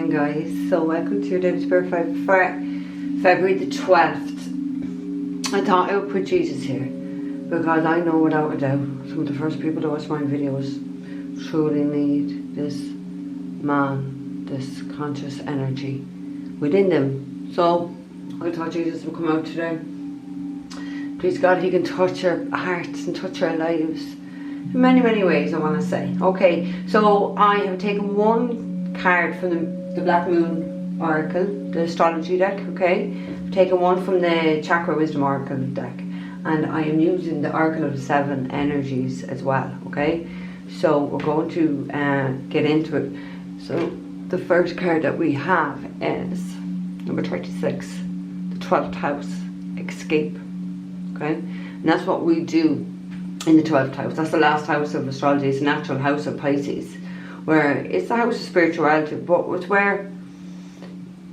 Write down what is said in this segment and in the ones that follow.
morning, guys. So welcome to your Daily Spirit Vibe for February the 12th. I thought I would put Jesus here because I know without a doubt some of the first people to watch my videos truly need this man, this conscious energy within them. So I thought Jesus would come out today. Please God, he can touch our hearts and touch our lives in many, many ways, I want to say. Okay, so I have taken one card from the Black Moon Oracle, the astrology deck, okay? I've taken one from the Chakra Wisdom Oracle deck, and I am using the Oracle of the Seven Energies as well, okay? So we're going to get into it. So the first card that we have is number 36, the 12th house, escape, okay? And that's what we do in the 12th house. That's the last house of astrology. It's the natural house of Pisces, where it's the house of spirituality, but it's where,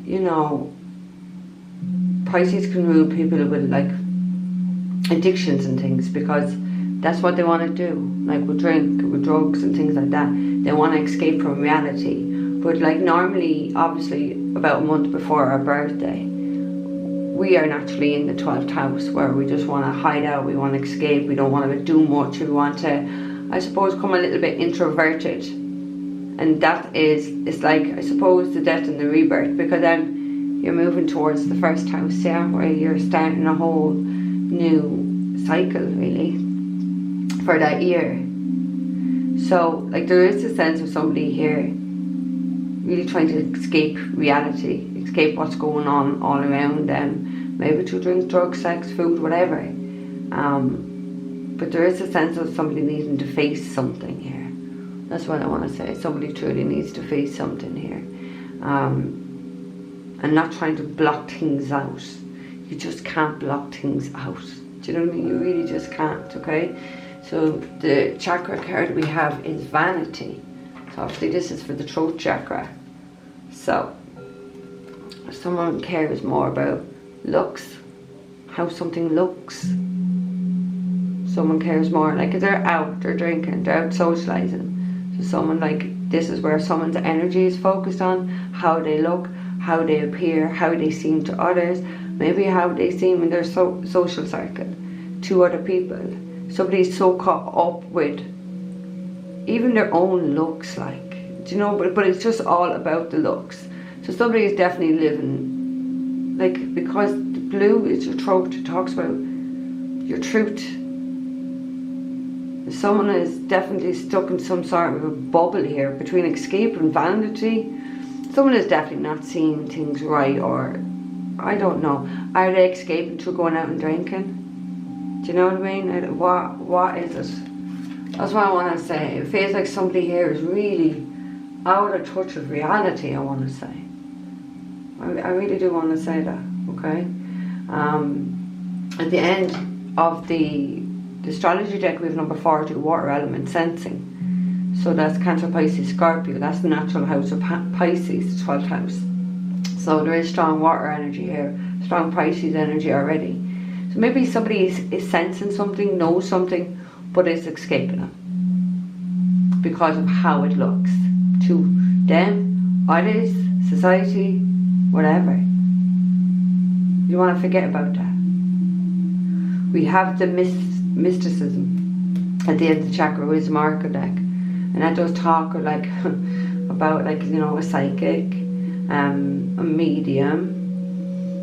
you know, Pisces can rule people with like addictions and things, because that's what they want to do, like with drink, with drugs and things like that. They want to escape from reality. But like normally, obviously, about a month before our birthday, we are naturally in the 12th house, where we just want to hide out, we want to escape, we don't want to do much, we want to, I suppose, come a little bit introverted. And that is, it's like, I suppose, the death and the rebirth, because then you're moving towards the first house, yeah, where you're starting a whole new cycle, really, for that year. So, like, there is a sense of somebody here really trying to escape reality, escape what's going on all around them, maybe through drink, drugs, sex, food, whatever. But there is a sense of somebody needing to face something here. That's what I want to say. Somebody truly needs to face something here. And not trying to block things out. You just can't block things out. Do you know what I mean? You really just can't, okay? So the chakra card we have is vanity. So obviously this is for the throat chakra. So someone cares more about looks, how something looks. Someone cares more, like if they're out, they're drinking, they're out socializing. So someone, like, this is where someone's energy is focused on, how they look, how they appear, how they seem to others, maybe how they seem in their social circle to other people. Somebody's so caught up with even their own looks, like, do you know, but it's just all about the looks. So somebody is definitely living, like, because the blue is your throat, it talks about your truth. Someone is definitely stuck in some sort of a bubble here between escape and vanity. Someone is definitely not seeing things right, or I don't know. Are they escaping through going out and drinking? Do you know what I mean? What is it? That's what I want to say. It feels like somebody here is really out of touch with reality, I want to say. I really do want to say that, okay? At the end of the astrology deck, we have number 40, water element, sensing. So that's Cancer, Pisces, Scorpio. That's the natural house of Pisces, the 12th house. So there is strong water energy here, strong Pisces energy already. So maybe somebody is sensing something, knows something, but is escaping it because of how it looks to them, others, society, whatever. You want to forget about that. We have the mysticism at the end of the Chakra Wisdom Oracle deck, and that does talk like about, like, you know, a psychic, a medium,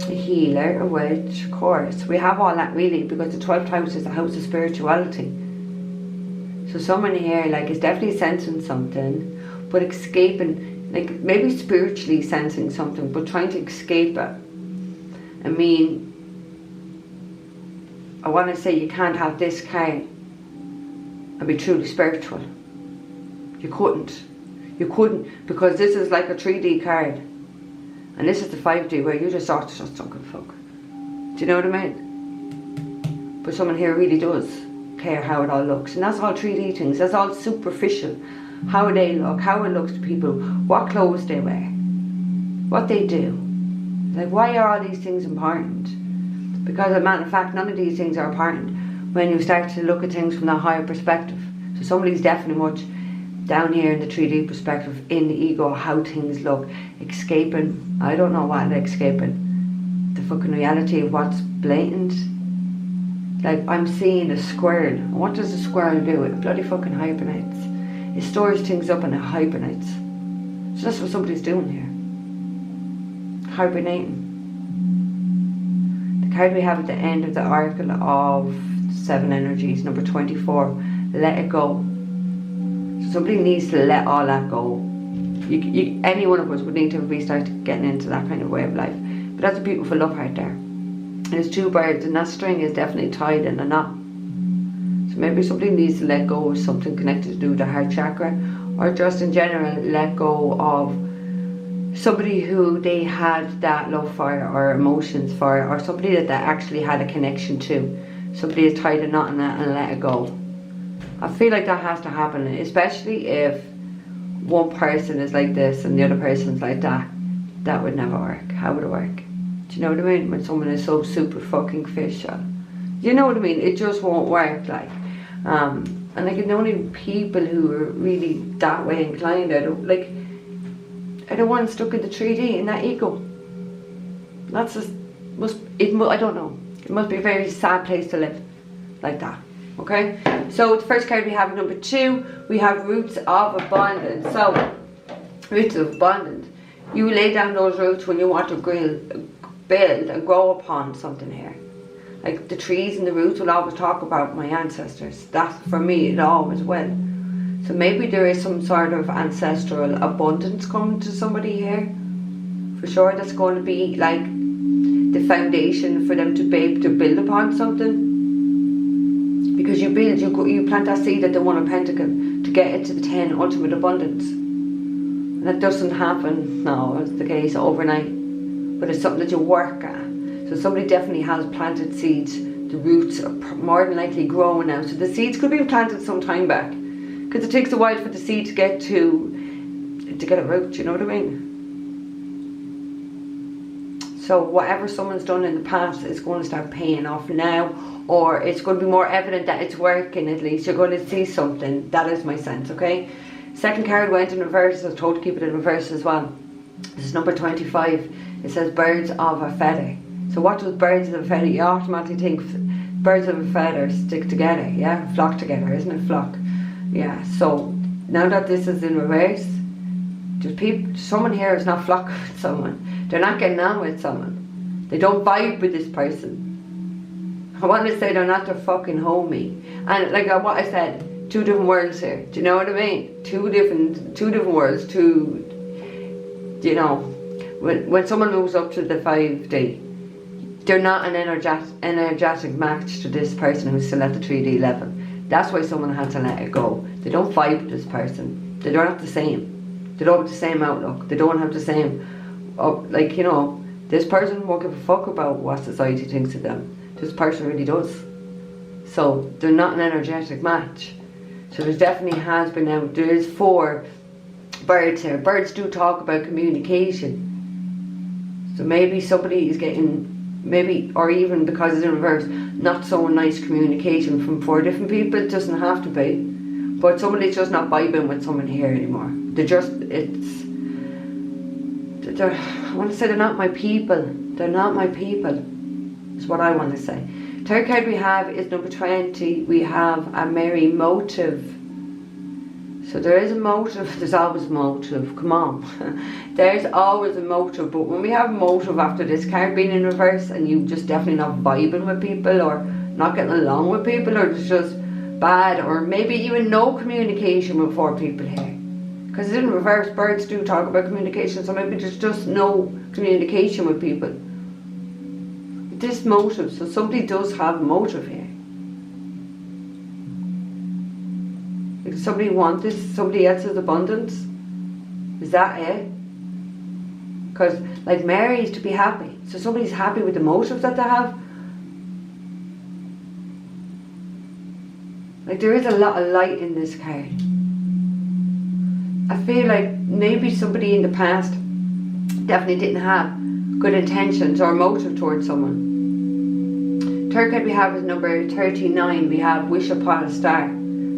a healer, a witch, of course. We have all that, really, because the 12th house is the house of spirituality. So someone here, like, is definitely sensing something, but escaping, like, maybe spiritually sensing something, but trying to escape it. I mean, I want to say you can't have this card and be truly spiritual. You couldn't, because this is like a 3D card, and this is the 5D, where you just sort of just don't give a fuck. Do you know what I mean? But someone here really does care how it all looks, and that's all 3D things. That's all superficial. How they look, how it looks to people, what clothes they wear, what they do. Like, why are all these things important? Because, as a matter of fact, none of these things are important when you start to look at things from that higher perspective. So somebody's definitely down here in the 3D perspective, in the ego, how things look, escaping, I don't know what, escaping the fucking reality of what's blatant. Like, I'm seeing a squirrel. What does a squirrel do? It bloody fucking hibernates. It stores things up and it hibernates. So that's what somebody's doing here. Hibernating. The card we have at the end of the Oracle of 7 energies, number 24, let it go. So somebody needs to let all that go. Any one of us would need to restart getting into that kind of way of life. But that's a beautiful love heart there. There's 2 birds, and that string is definitely tied in a knot. So maybe somebody needs to let go of something connected to the heart chakra, or just in general let go of somebody who they had that love for, or emotions for, or somebody that they actually had a connection to. Somebody has tied a knot in that and let it go. I feel like that has to happen, especially if one person is like this and the other person's like that. That would never work. How would it work? Do you know what I mean? When someone is so super fucking official. You know what I mean? It just won't work, like. And like, the only people who are really that way inclined are the ones stuck in the 3D, in that ego. That's just, I don't know. It must be a very sad place to live, like that. Okay? So the first card we have, number 2, we have roots of abundance. So, roots of abundance. You lay down those roots when you want to build and grow upon something here. Like the trees and the roots will always talk about my ancestors. That's, for me, it always will. So maybe there is some sort of ancestral abundance coming to somebody here. For sure, that's going to be like the foundation for them to be able to build upon something. Because you build, you plant that seed at the 1 of Pentacles to get into the 10 ultimate abundance. And that doesn't happen, no, it's the case, overnight. But it's something that you work at. So somebody definitely has planted seeds. The roots are more than likely growing now. So the seeds could be planted some time back. Because it takes a while for the seed to get a root, you know what I mean? So whatever someone's done in the past is going to start paying off now. Or it's going to be more evident that it's working, at least. You're going to see something. That is my sense, okay? Second card went in reverse. I was told to keep it in reverse as well. This is number 25. It says birds of a feather. So what does birds of a feather? You automatically think birds of a feather stick together, yeah? Flock together, isn't it? Flock. Yeah, so now that this is in reverse, someone here is not flocking with someone. They're not getting on with someone. They don't vibe with this person. I want to say they're not their fucking homie. And like what I said, 2 different worlds here. Do you know what I mean? Two different worlds. You know, when someone moves up to the 5D, they're not an energetic match to this person who's still at the 3D level. That's why someone had to let it go. They don't vibe with this person. They don't have the same. They don't have the same outlook. They don't have the same, like, you know, this person won't give a fuck about what society thinks of them. This person really does. So they're not an energetic match. So there definitely has been now, there is 4 birds here. Birds do talk about communication. So maybe somebody is getting, or even because it's in reverse, not so nice communication from 4 different people. It doesn't have to be. But somebody's just not vibing with someone here anymore. I want to say they're not my people. They're not my people. Is what I want to say. Third card we have is number 20. We have a merry motive. So there is a motive. There's always a motive. Come on. There's always a motive. But when we have a motive after this card being in reverse, and you just definitely not vibing with people, or not getting along with people, or it's just bad, or maybe even no communication with 4 people here. Because it's in reverse, birds do talk about communication, so maybe there's just no communication with people. This motive, so somebody does have motive here. Like somebody wants this, somebody else's abundance. Is that it? Because like Mary is to be happy. So somebody's happy with the motive that they have. Like there is a lot of light in this card. I feel like maybe somebody in the past definitely didn't have good intentions or motive towards someone. Third card we have is number 39. We have wish upon a star.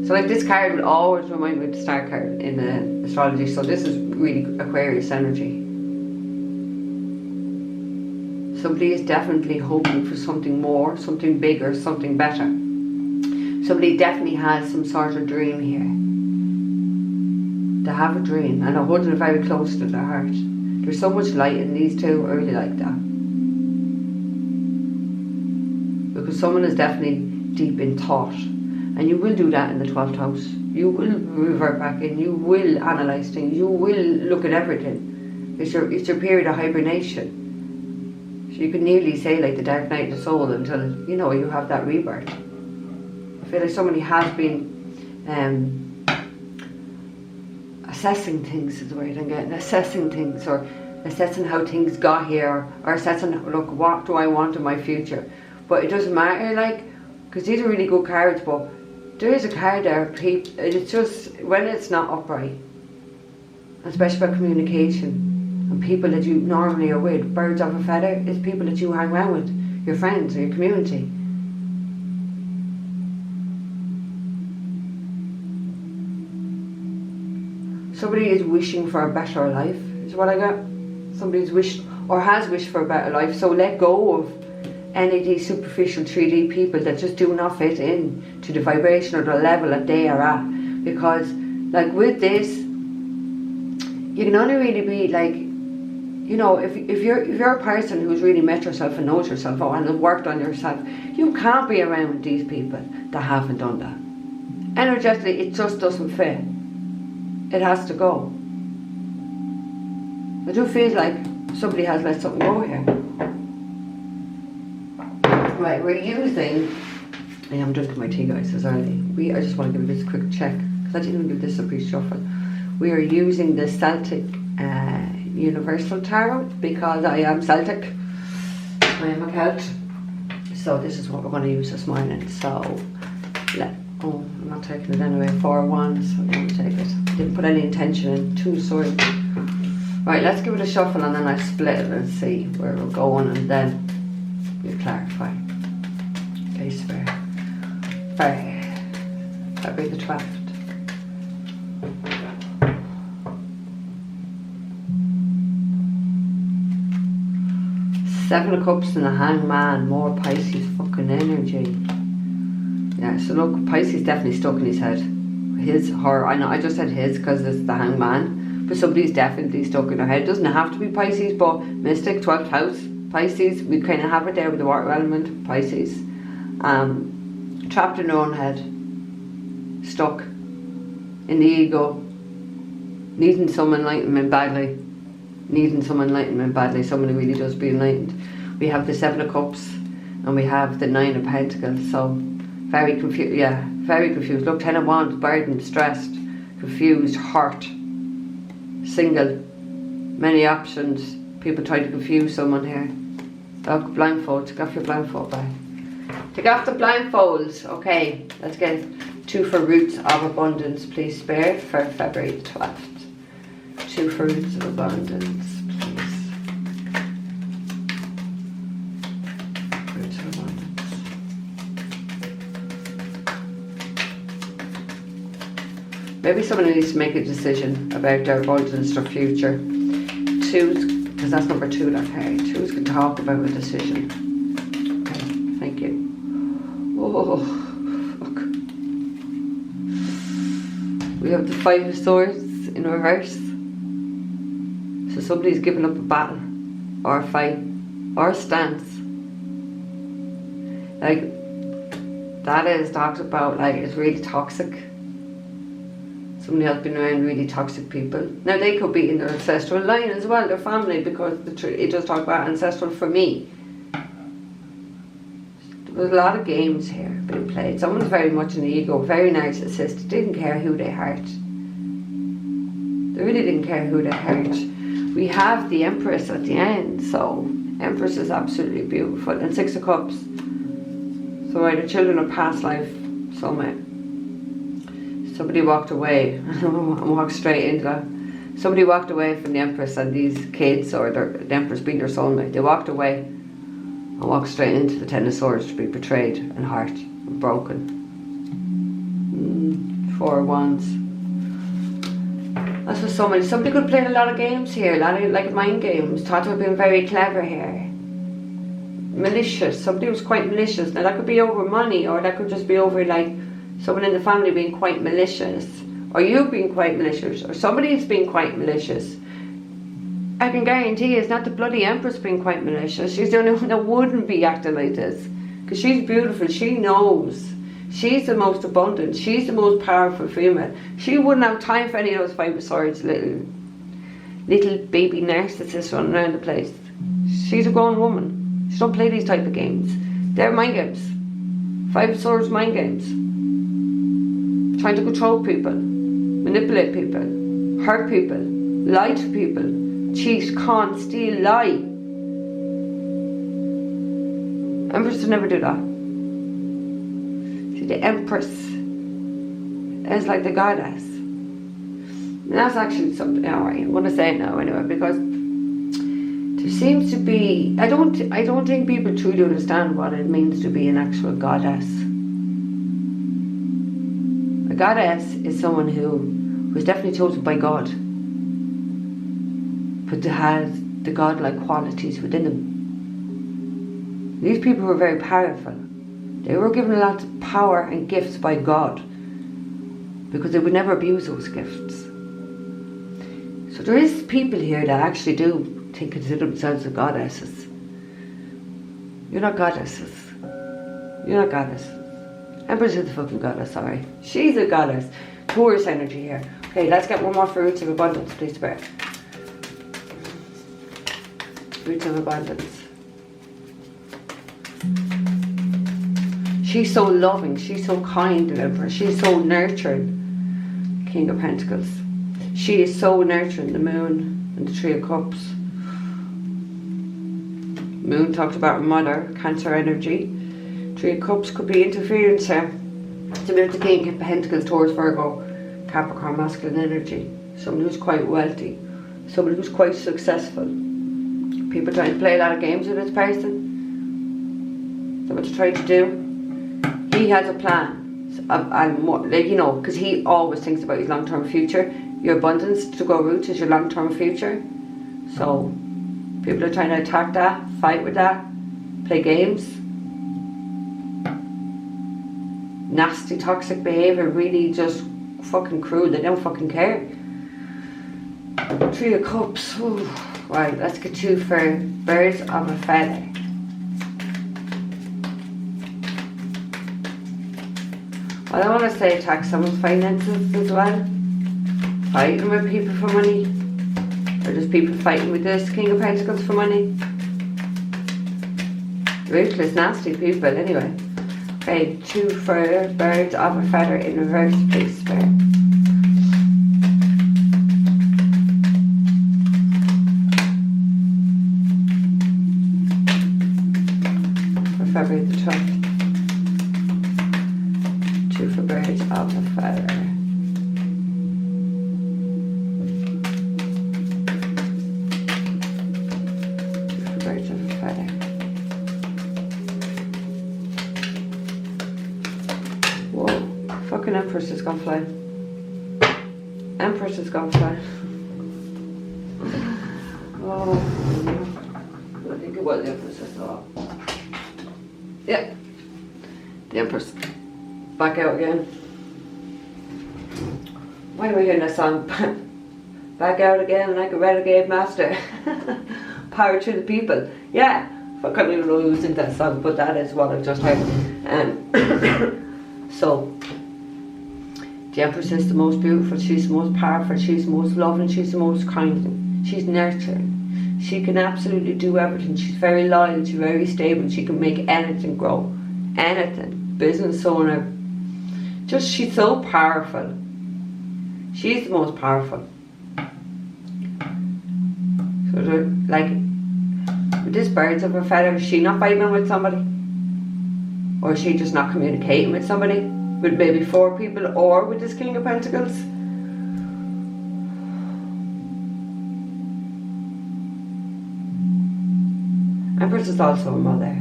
So So like this card will always remind me of the star card in astrology. So this is really Aquarius energy. Somebody is definitely hoping for something more, something bigger, something better. Somebody definitely has some sort of dream here. They have a dream and they're holding it very close to their heart. There's so much light in these two. I really like that. Because someone is definitely deep in thought. And you will do that in the 12th house. You will revert back in. You will analyse things. You will look at everything. It's your period of hibernation. So you can nearly say like the dark night of the soul until, you know, you have that rebirth. I feel like somebody has been assessing things is the word I'm getting. Assessing things, or assessing how things got here, or assessing, look, what do I want in my future? But it doesn't matter, like, because these are really good cards, but there is a card there, it's just, when it's not upright, especially about communication, and people that you normally are with, birds of a feather, is people that you hang around with, your friends or your community. Somebody is wishing for a better life, is what I got. Somebody's wished, or has wished for a better life, so let go of any of these superficial 3D people that just do not fit in to the vibration or the level that they are at. Because, like, with this, you can only really be like, you know, if you're a person who's really met yourself and knows yourself and has worked on yourself, you can't be around these people that haven't done that. Energetically, it just doesn't fit. It has to go. I do feel like somebody has let something go here. Right, we're using, I'm drinking my tea, guys, it's early. I just want to give this a quick check, because I didn't even give this a pre-shuffle. We are using the Celtic Universal Tarot, because I am Celtic. I am a Celt. So this is what we're going to use this morning. So, I'm not taking it anyway. 4 wands, so I'm going to take it. Didn't put any intention in. 2 swords. Right, let's give it a shuffle and then I split it and see where we're going, and then we'll clarify. Case fair. That'll be the 12th. Seven of Cups and the Hangman. More Pisces fucking energy. Yeah, so look, Pisces definitely stuck in his head. I know I just said his because it's the Hangman. But somebody's definitely stuck in their head. It doesn't have to be Pisces, but Mystic, 12th house, Pisces, we kind of have it there with the water element, Pisces. Trapped in their own head. Stuck in the ego. Needing some enlightenment badly. Somebody really does be enlightened. We have the 7 of Cups and we have the 9 of Pentacles. So very confused. Yeah, very confused. Look, 10 of Wands, burdened, stressed, confused, hurt, single, many options. People try to confuse someone here. Look, blindfold. Take off your blindfold back. Take off the blindfolds. Okay, let's get 2 for Roots of Abundance, please, Spirit, for February the 12th. 2 for Roots of Abundance, please. Roots of Abundance. Maybe someone needs to make a decision about their abundance or future. 2, because that's number 2 that card. 2 can talk about a decision. Okay, thank you. Oh, fuck. We have the 5 of Swords in reverse. So somebody's given up a battle, or a fight, or a stance. Like, that is talked about, like, it's really toxic. Somebody has been around really toxic people. Now they could be in their ancestral line as well, their family, because it does talk about ancestral for me. There's a lot of games here being played. Someone's very much in the ego, very narcissistic, didn't care who they hurt. They really didn't care who they hurt. We have the Empress at the end, so Empress is absolutely beautiful. And 6 of Cups. So either children of past life, soulmate. Somebody walked away and walked straight into that. Somebody walked away from the Empress and these kids, or the Empress being their soulmate. They walked away and walked straight into the 10 of Swords to be betrayed and hurt and broken. Four of Wands. That's what somebody could play a lot of games here, a lot of like mind games, thought to have been very clever here. Malicious, somebody was quite malicious. Now that could be over money, or that could just be over like someone in the family being quite malicious, or you being quite malicious, or somebody's being quite malicious. I can guarantee it's not the bloody Empress being quite malicious. She's the only one that wouldn't be acting like this, because she's beautiful, she knows. She's the most abundant, she's the most powerful female. She wouldn't have time for any of those Five of Swords, little baby narcissists running around the place. She's a grown woman. She don't play these type of games. They're mind games. Five of Swords mind games. Trying to control people, manipulate people, hurt people, lie to people, cheat, con, steal, lie. Empress would never do that. The Empress is like the goddess. And that's actually something, alright, I'm going to say it now anyway, because there seems to be, I don't think people truly understand what it means to be an actual goddess. A goddess is someone who was definitely chosen by God, but has the godlike qualities within them. These people were very powerful. They were given a lot of power and gifts by God, because they would never abuse those gifts. So there is people here that actually do consider themselves as goddesses. You're not goddesses. You're not goddesses. Empress is the fucking goddess, sorry. She's a goddess. Taurus energy here. Okay, let's get one more for Roots of Abundance, please, Spirit. Roots of Abundance. She's so loving, she's so kind, the Empress. She's so nurturing. King of Pentacles. She is so nurturing, the Moon and the Three of Cups. Moon talks about her mother, Cancer energy. Three of Cups could be interference here. It's a bit of the King of Pentacles, Taurus, Virgo, Capricorn, masculine energy. Someone who's quite wealthy. Someone who's quite successful. People trying to play a lot of games with this person. So what they're trying to do. He has a plan, and more, like, you know, because he always thinks about his long-term future. Your abundance to go Roots is your long-term future. So people are trying to attack that, fight with that, play games. Nasty, toxic behaviour, really just fucking cruel. They don't fucking care. Three of Cups. Ooh. Right, let's get two for Birds of a Feather. I don't want to say attack someone's finances as well. Fighting with people for money. Or just people fighting with this King of Pentacles for money. Ruthless, nasty people anyway. Okay, two for Birds of a Feather in reverse, please, Spirit. For February the 12th. For Birds of a Feather. For Birds of a Feather. Whoa, fucking Empress has gone flying. Empress has gone flying. Oh, I think it was the Empress I saw. Yeah, the Empress. Back out again. Why am I hearing that song? Back out again like a renegade master. Power to the people. Yeah, I can't even know who's in that song, but that is what I've just heard. So, the Empress is the most beautiful, she's the most powerful, she's the most loving, she's the most kind, she's nurturing. She can absolutely do everything. She's very loyal, she's very stable, she can make anything grow. Anything. Business owner. Just, she's so powerful. She's the most powerful. So like, with this Birds of a Feather, is she not vibing with somebody? Or is she just not communicating with somebody? With maybe four people, or with this King of Pentacles? Empress is also a mother.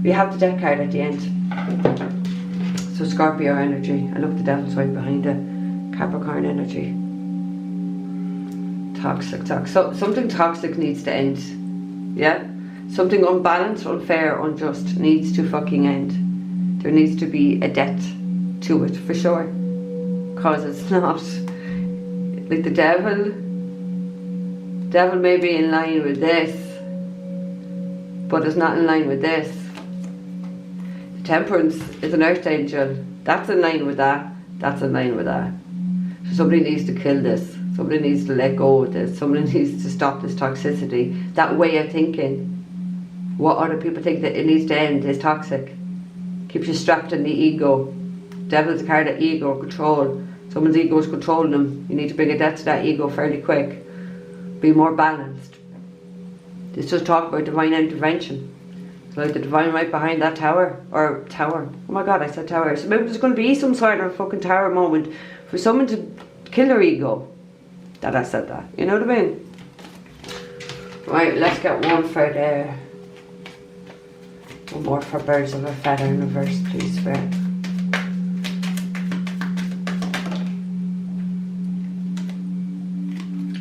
We have the death card at the end. So So Scorpio energy, and look, the devil's right behind it. Capricorn energy. Toxic. So something toxic needs to end. Yeah? Something unbalanced, unfair, unjust needs to fucking end. There needs to be a debt to it, for sure. Because it's not, like the devil may be in line with this, but it's not in line with this. The Temperance is an earth angel. That's in line with that. That's in line with that. So somebody needs to kill this. Somebody needs to let go of this. Somebody needs to stop this toxicity. That way of thinking, what other people think that it needs to end, is toxic. Keeps you strapped in the ego. Devil's a card of ego, control. Someone's ego is controlling them. You need to bring a death to that ego fairly quick. Be more balanced. This just talk about divine intervention. So like the divine right behind that tower. Or tower. Oh my god, I said tower. So maybe there's going to be some sort of fucking tower moment for someone to kill their ego. That I said that. You know what I mean? Right, let's get one for there. One more for birds of a feather in reverse, please, Spirit.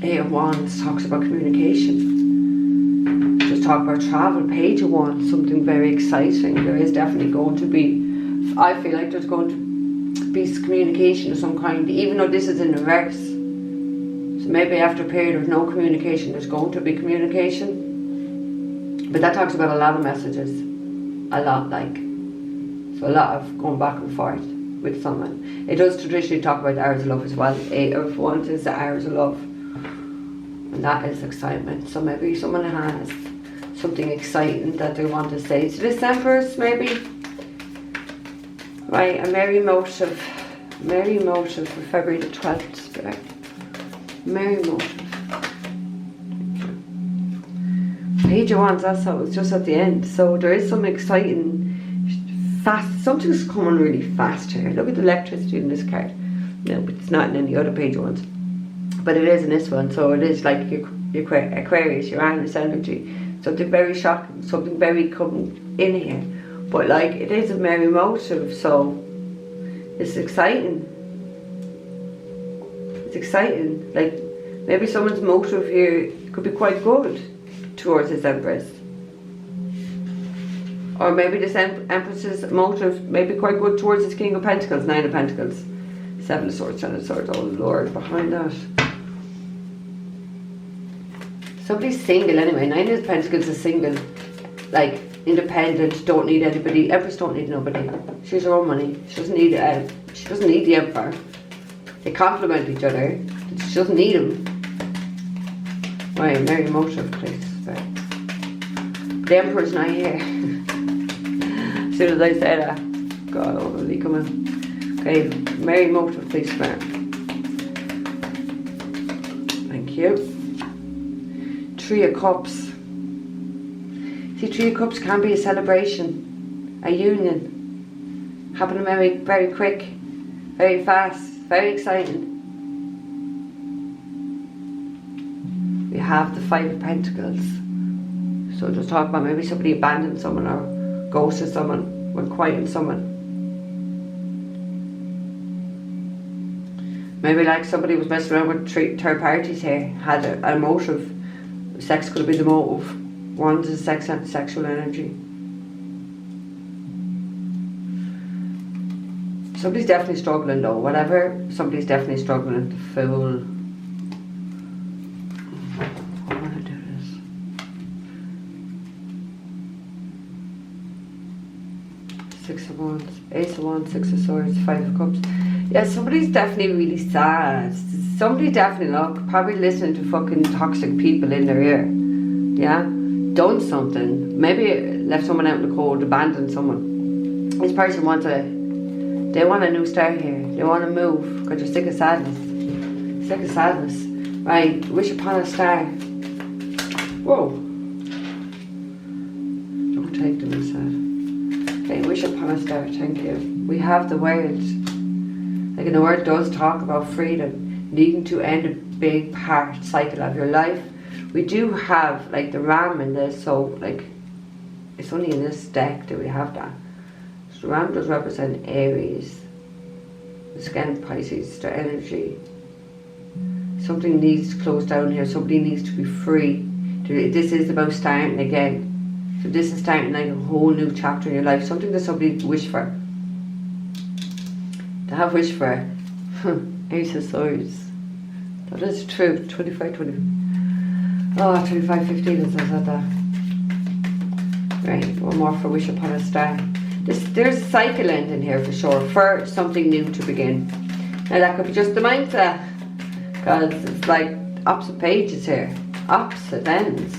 Eight of Wands talks about communication. Just talk about travel. Page of Wands, something very exciting. There is definitely going to be, I feel like there's going to be communication of some kind, even though this is in reverse. So maybe after a period of no communication, there's going to be communication. But that talks about a lot of messages. A lot, like. So a lot of going back and forth with someone. It does traditionally talk about the hours of love as well. 8 of Wands is the hours of love. And that is excitement. So maybe someone has something exciting that they want to say to this Empress, maybe. Right, a merry motive for February the 12th, Spirit. Merry motive. Page of Wands, that's how it's just at the end. So there is some exciting, fast, something's coming really fast here. Look at the electricity in this card. No, but it's not in any other Page of Wands. But it is in this one, so it is like your Aquarius, Uranus energy. Something very shocking, something very coming in here. But like, it is a merry motive, so it's exciting. It's exciting. Like, maybe someone's motive here could be quite good towards this Empress. Or maybe this Empress's motive may be quite good towards this King of Pentacles, 9 of Pentacles. 7 of Swords, 10 of Swords, oh Lord, behind that. Somebody's single anyway. 9 of Pentacles is single. Like, independent, don't need anybody. Empress don't need nobody. She has her own money. She doesn't need the Emperor. They complement each other. She doesn't need him. Right, merry motive, please. Right. The Emperor's not here. As soon as I say that, God, oh, will he come in? Okay, merry motive, please, Spirit. Thank you. 3 of Cups. See, 3 of Cups can be a celebration, a union, happening very quick, very fast, very exciting. We have the 5 of Pentacles. So just talk about maybe somebody abandoned someone or ghosted someone, went quiet on someone. Maybe like somebody was messing around with third parties here, had a motive. Sex could be the motive. Wands is sex and sexual energy. Somebody's definitely struggling though. Whatever, somebody's definitely struggling. The Fool. I want to do this. 6 of Wands, Ace of Wands, 6 of Swords, 5 of Cups. Yeah, somebody's definitely really sad. Somebody definitely, look, probably listening to fucking toxic people in their ear. Yeah? Done something. Maybe left someone out in the cold, abandoned someone. This person wants they want a new start here. They want to move because they're sick of sadness. Sick of sadness. Right, wish upon a star. Whoa. Don't take them inside. Okay, wish upon a star, thank you. We have the word. Like, and the word does talk about freedom. Needing to end a big cycle of your life. We do have like the Ram in this, so like it's only in this deck that we have that. So the ram does represent Aries. It's again Pisces, their energy. Something needs to close down here. Somebody needs to be free. This is about starting again. So this is starting like a whole new chapter in your life. Something that somebody wish for. To have wished for. Ace of Swords. That is true. 25, 20. Oh, 25, 15 is that. Right, one more for wish upon a star. There's a cycle ending here for sure. For something new to begin. Now that could be just the mindset. Because it's like opposite pages here. Opposite ends.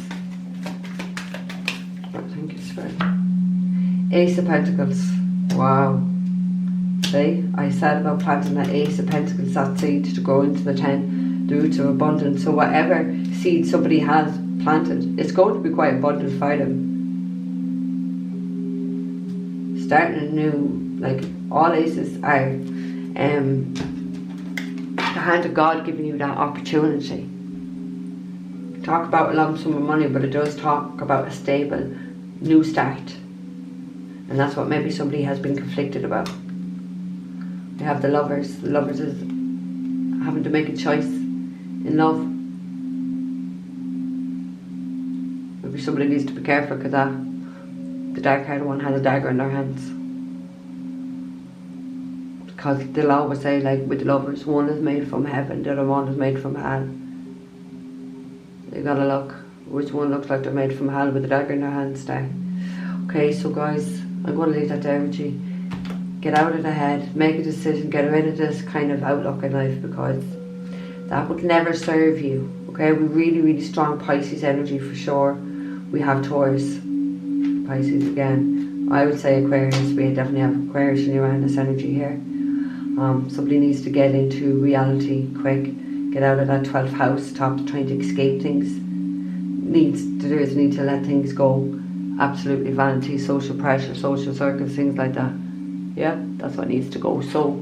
Thank you, Spirit. Ace of Pentacles. Wow. See, I said about planting that Ace of Pentacles, that seed to grow into the 10, the roots of abundance. So whatever seed somebody has planted, it's going to be quite abundant for them. Starting anew, like all aces are the hand of God giving you that opportunity. Talk about a lump sum of money, but it does talk about a stable new start. And that's what maybe somebody has been conflicted about. We have the Lovers. The Lovers is having to make a choice in love. Maybe somebody needs to be careful because the dark haired one has a dagger in their hands. Because they'll always say, like with the Lovers, one is made from heaven, the other one is made from hell. You gotta look which one looks like they're made from hell with the dagger in their hands there. Okay, so guys, I'm going to leave that there with you. Get out of the head, make a decision, get rid of this kind of outlook in life, because that would never serve you. Okay, we're really, really strong Pisces energy for sure. We have Taurus, Pisces again. I would say Aquarius, we definitely have Aquarius in around this energy here. Somebody needs to get into reality quick. Get out of that 12th house, stop trying to escape things. Need to let things go. Absolutely vanity, social pressure, social circles, things like that. Yeah, that's what needs to go. So,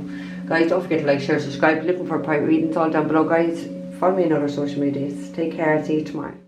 guys, don't forget to like, share, subscribe. Looking for private readings all down below, guys. Follow me on other social medias. Take care. See you tomorrow.